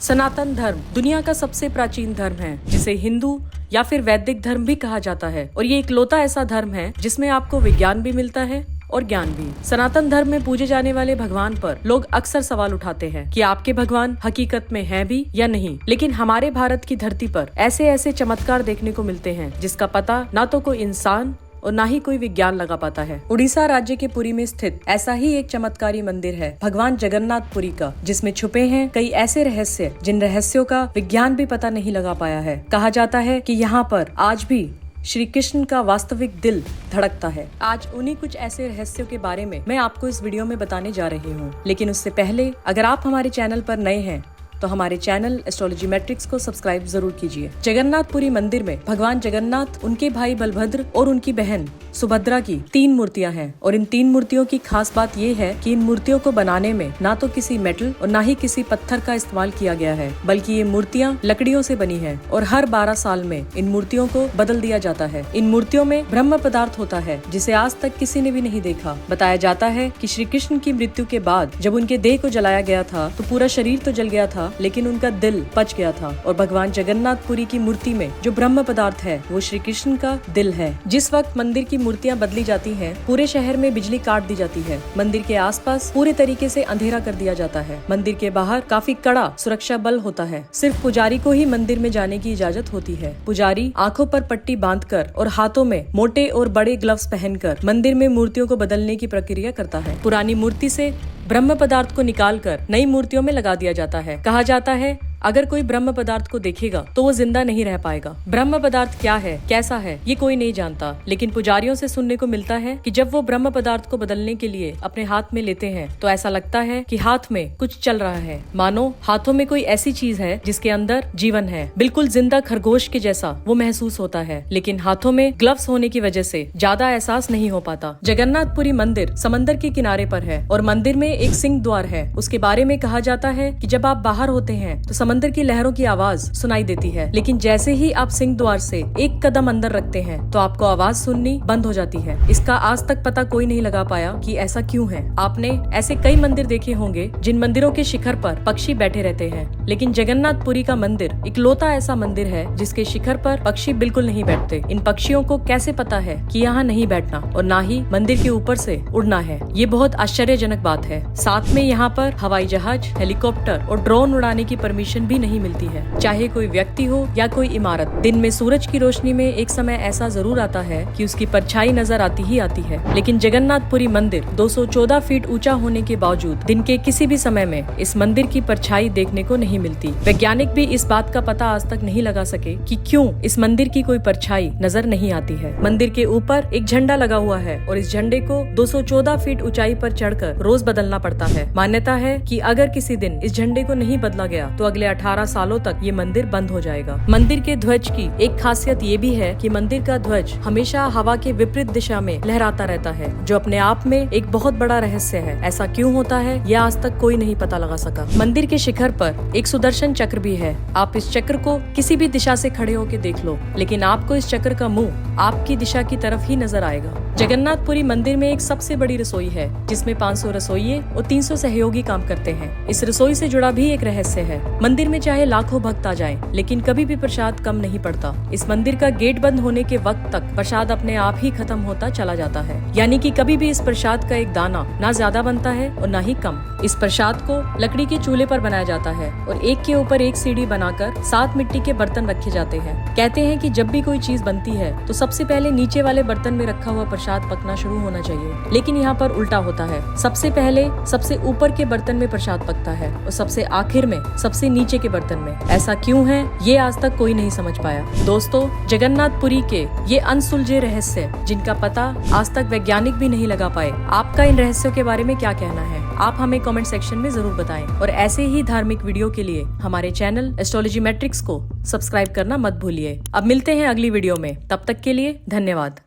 सनातन धर्म दुनिया का सबसे प्राचीन धर्म है, जिसे हिंदू या फिर वैदिक धर्म भी कहा जाता है। और ये इकलौता ऐसा धर्म है जिसमें आपको विज्ञान भी मिलता है और ज्ञान भी। सनातन धर्म में पूजे जाने वाले भगवान पर लोग अक्सर सवाल उठाते हैं कि आपके भगवान हकीकत में हैं भी या नहीं। लेकिन हमारे भारत की धरती पर ऐसे ऐसे चमत्कार देखने को मिलते हैं जिसका पता ना तो कोई इंसान और ना ही कोई विज्ञान लगा पाता है। उड़ीसा राज्य के पुरी में स्थित ऐसा ही एक चमत्कारी मंदिर है भगवान जगन्नाथपुरी का, जिसमें छुपे हैं कई ऐसे रहस्य जिन रहस्यों का विज्ञान भी पता नहीं लगा पाया है। कहा जाता है कि यहाँ पर आज भी श्री कृष्ण का वास्तविक दिल धड़कता है। आज उन्हीं कुछ ऐसे रहस्यों के बारे में मैं आपको इस वीडियो में बताने जा रही हूँ। लेकिन उससे पहले अगर आप हमारे चैनल पर नए हैं तो हमारे चैनल एस्ट्रोलॉजी मैट्रिक्स को सब्सक्राइब जरूर कीजिए। जगन्नाथपुरी मंदिर में भगवान जगन्नाथ, उनके भाई बलभद्र और उनकी बहन सुभद्रा की 3 मूर्तियां हैं। और इन 3 मूर्तियों की खास बात ये है कि इन मूर्तियों को बनाने में ना तो किसी मेटल और ना ही किसी पत्थर का इस्तेमाल किया गया है, बल्कि ये मूर्तियां लकड़ियों से बनी है। और हर 12 साल में इन मूर्तियों को बदल दिया जाता है। इन मूर्तियों में ब्रह्म पदार्थ होता है जिसे आज तक किसी ने भी नहीं देखा। बताया जाता है कि श्री कृष्ण की मृत्यु के बाद जब उनके देह को जलाया गया था तो पूरा शरीर तो जल गया था, लेकिन उनका दिल पच गया था। और भगवान जगन्नाथपुरी की मूर्ति में जो ब्रह्म पदार्थ है वो श्री कृष्ण का दिल है। जिस वक्त मंदिर की मूर्तियां बदली जाती हैं, पूरे शहर में बिजली काट दी जाती है। मंदिर के आसपास पूरे तरीके से अंधेरा कर दिया जाता है। मंदिर के बाहर काफी कड़ा सुरक्षा बल होता है। सिर्फ पुजारी को ही मंदिर में जाने की इजाजत होती है। पुजारी आंखों पर पट्टी बांधकर और हाथों में मोटे और बड़े ग्लव्स पहनकर मंदिर में मूर्तियों को बदलने की प्रक्रिया करता है। पुरानी मूर्ति से ब्रह्म पदार्थ को निकालकर नई मूर्तियों में लगा दिया जाता है। कहा जाता है अगर कोई ब्रह्म पदार्थ को देखेगा तो वो जिंदा नहीं रह पाएगा। ब्रह्म पदार्थ क्या है, कैसा है, ये कोई नहीं जानता। लेकिन पुजारियों से सुनने को मिलता है कि जब वो ब्रह्म पदार्थ को बदलने के लिए अपने हाथ में लेते हैं तो ऐसा लगता है कि हाथ में कुछ चल रहा है, मानो हाथों में कोई ऐसी चीज है जिसके अंदर जीवन है। बिल्कुल जिंदा खरगोश के जैसा वो महसूस होता है। लेकिन हाथों में ग्लव्स होने की वजह से ज्यादा एहसास नहीं हो पाता। जगन्नाथपुरी मंदिर समंदर के किनारे पर है और मंदिर में एक सिंह द्वार है। उसके बारे में कहा जाता है कि जब आप बाहर होते हैं तो समंदर की लहरों की आवाज सुनाई देती है, लेकिन जैसे ही आप सिंह द्वार से एक कदम अंदर रखते हैं तो आपको आवाज सुननी बंद हो जाती है। इसका आज तक पता कोई नहीं लगा पाया कि ऐसा क्यों है। आपने ऐसे कई मंदिर देखे होंगे जिन मंदिरों के शिखर पर पक्षी बैठे रहते हैं, लेकिन जगन्नाथपुरी का मंदिर इकलौता ऐसा मंदिर है जिसके शिखर पर पक्षी बिल्कुल नहीं बैठते। इन पक्षियों को कैसे पता है कि यहाँ नहीं बैठना और ना ही मंदिर के ऊपर से उड़ना है, ये बहुत आश्चर्यजनक बात है। साथ में यहाँ पर हवाई जहाज, हेलीकॉप्टर और ड्रोन उड़ाने की परमिशन भी नहीं मिलती है, चाहे कोई व्यक्ति हो या कोई इमारत। दिन में सूरज की रोशनी में एक समय ऐसा जरूर आता है कि उसकी परछाई नजर आती ही आती है। लेकिन जगन्नाथपुरी मंदिर 214 फीट ऊंचा होने के बावजूद दिन के किसी भी समय में इस मंदिर की परछाई देखने को नहीं मिलती। वैज्ञानिक भी इस बात का पता आज तक नहीं लगा सके कि क्यों इस मंदिर की कोई परछाई नजर नहीं आती है। मंदिर के ऊपर एक झंडा लगा हुआ है और इस झंडे को 214 फीट ऊंचाई पर चढ़कर रोज बदलना पड़ता है। मान्यता है कि अगर किसी दिन इस झंडे को नहीं बदला गया तो अगले 18 सालों तक ये मंदिर बंद हो जाएगा। मंदिर के ध्वज की एक खासियत ये भी है कि मंदिर का ध्वज हमेशा हवा के विपरीत दिशा में लहराता रहता है, जो अपने आप में एक बहुत बड़ा रहस्य है। ऐसा क्यों होता है यह आज तक कोई नहीं पता लगा सका। मंदिर के शिखर पर एक सुदर्शन चक्र भी है। आप इस चक्र को किसी भी दिशा से खड़े होकर देख लो, लेकिन आपको इस चक्र का मुंह आपकी दिशा की तरफ ही नजर आएगा। जगन्नाथपुरी मंदिर में एक सबसे बड़ी रसोई है जिसमें 500 रसोइये और 300 सहयोगी काम करते हैं। इस रसोई से जुड़ा भी एक रहस्य है। मंदिर में चाहे लाखों भक्त आ जाएं, लेकिन कभी भी प्रसाद कम नहीं पड़ता। इस मंदिर का गेट बंद होने के वक्त तक प्रसाद अपने आप ही खत्म होता चला जाता है, यानी कि कभी भी इस प्रसाद का एक दाना ना ज्यादा बनता है और ना ही कम। इस प्रसाद को लकड़ी के चूल्हे पर बनाया जाता है और एक के ऊपर एक सीढ़ी बनाकर 7 मिट्टी के बर्तन रखे जाते हैं। कहते हैं कि जब भी कोई चीज बनती है तो सबसे पहले नीचे वाले बर्तन में रखा हुआ प्रसाद पकना शुरू होना चाहिए, लेकिन यहाँ पर उल्टा होता है। सबसे पहले सबसे ऊपर के बर्तन में प्रसाद पकता है और सबसे आखिर में सबसे नीचे के बर्तन में। ऐसा क्यों है ये आज तक कोई नहीं समझ पाया। दोस्तों, जगन्नाथपुरी के ये अनसुलझे रहस्य जिनका पता आज तक वैज्ञानिक भी नहीं लगा पाए, आपका इन रहस्यों के बारे में क्या कहना है? आप हमें कमेंट सेक्शन में जरूर बताएं। और ऐसे ही धार्मिक वीडियो के लिए हमारे चैनल एस्ट्रोलॉजी मैट्रिक्स को सब्सक्राइब करना मत भूलिए। अब मिलते हैं अगली वीडियो में, तब तक के लिए धन्यवाद।